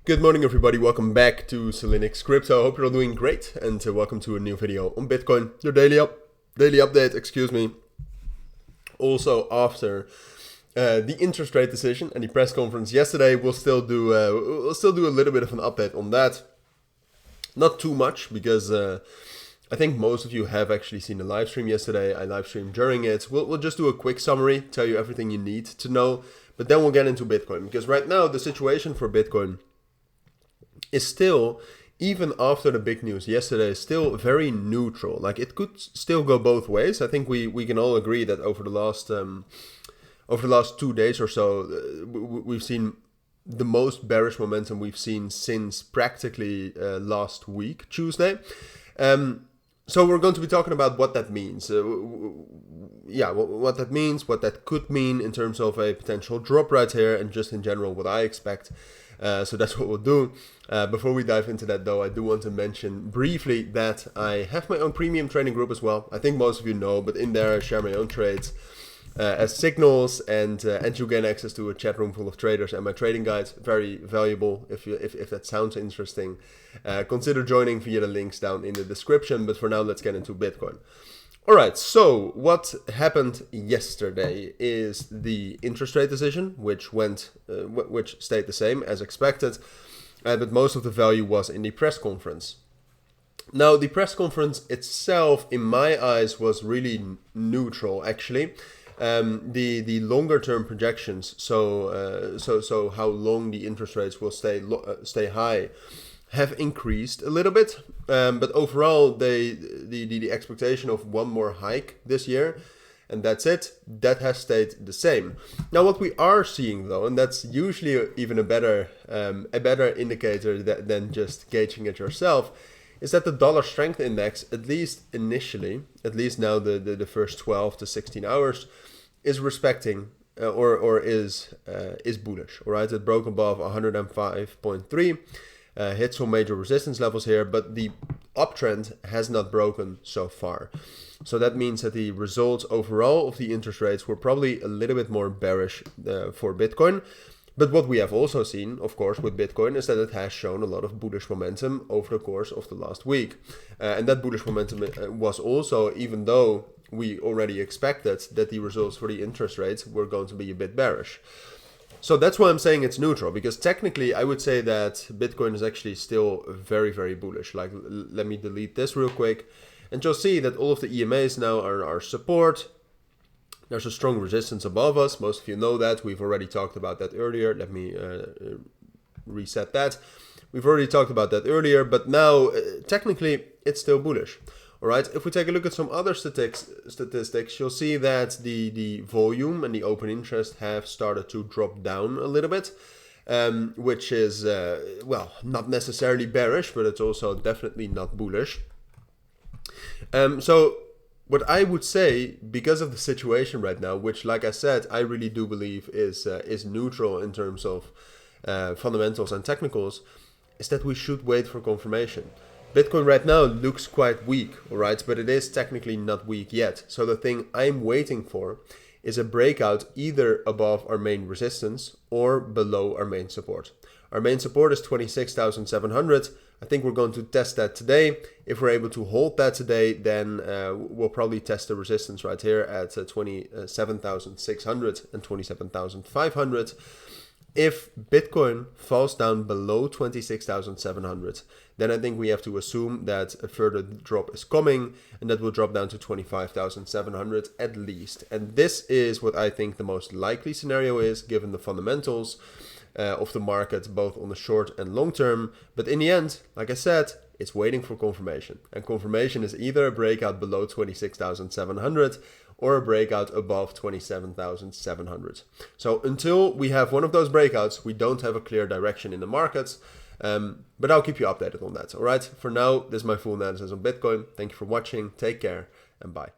Good morning everybody, welcome back to Cilinix Crypto. Hope you're all doing great and welcome to a new video on Bitcoin. Your daily update, excuse me. Also after the interest rate decision and the press conference yesterday, we'll still do a little bit of an update on that. Not too much because I think most of you have actually seen the live stream yesterday. I live streamed during it. We'll just do a quick summary, tell you everything you need to know, but then we'll get into Bitcoin because right now the situation for Bitcoin is still, even after the big news yesterday, still very neutral. Like, it could still go both ways. I think we can all agree that over the last 2 days or so, we've seen the most bearish momentum we've seen since practically last week, Tuesday. So we're going to be talking about what that means. What that means, what that could mean in terms of a potential drop right here, and just in general what I expect. So that's what we'll do. Before we dive into that though, I do want to mention briefly that I have my own premium trading group as well. I think most of you know, but in there I share my own trades as signals, and you gain access to a chat room full of traders and my trading guides. Very valuable. If that sounds interesting, consider joining via the links down in the description. But for now, let's get into Bitcoin. All right, so what happened yesterday is the interest rate decision, which stayed the same as expected, but most of the value was in the press conference. Now, the press conference itself, in my eyes, was really neutral, actually. The longer term projections, so how long the interest rates will stay high, have increased a little bit, but overall the expectation of one more hike this year, and that's it, that has stayed the same. Now what we are seeing though, and that's usually even a better indicator than just gauging it yourself, is that the dollar strength index, at least initially, at least now the first 12 to 16 hours, is respecting or is bullish. All right, it broke above 105.3. Hit some major resistance levels here, but the uptrend has not broken so far. So that means that the results overall of the interest rates were probably a little bit more bearish for Bitcoin. But what we have also seen, of course, with Bitcoin is that it has shown a lot of bullish momentum over the course of the last week. And that bullish momentum was also, even though we already expected that the results for the interest rates were going to be a bit bearish. So that's why I'm saying it's neutral, because technically I would say that Bitcoin is actually still very, very bullish. Like, let me delete this real quick, and you'll see that all of the EMAs now are our support. There's a strong resistance above us. Most of you know that. We've already talked about that earlier. Let me reset that. We've already talked about that earlier, but now technically it's still bullish. All right, if we take a look at some other statistics, you'll see that the volume and the open interest have started to drop down a little bit, which is, not necessarily bearish, but it's also definitely not bullish. So what I would say, because of the situation right now, which, like I said, I really do believe is neutral in terms of fundamentals and technicals, is that we should wait for confirmation. Bitcoin right now looks quite weak, all right, but it is technically not weak yet. So the thing I'm waiting for is a breakout either above our main resistance or below our main support. Our main support is 26,700. I think we're going to test that today. If we're able to hold that today, then we'll probably test the resistance right here at 27,600 and 27,500. If Bitcoin falls down below 26,700, then I think we have to assume that a further drop is coming, and that will drop down to 25,700 at least. And this is what I think the most likely scenario is, given the fundamentals of the market, both on the short and long term. But in the end, like I said, it's waiting for confirmation. And confirmation is either a breakout below 26,700 or a breakout above 27,700. So until we have one of those breakouts, we don't have a clear direction in the markets. But I'll keep you updated on that. All right. For now, this is my full analysis on Bitcoin. Thank you for watching. Take care and bye.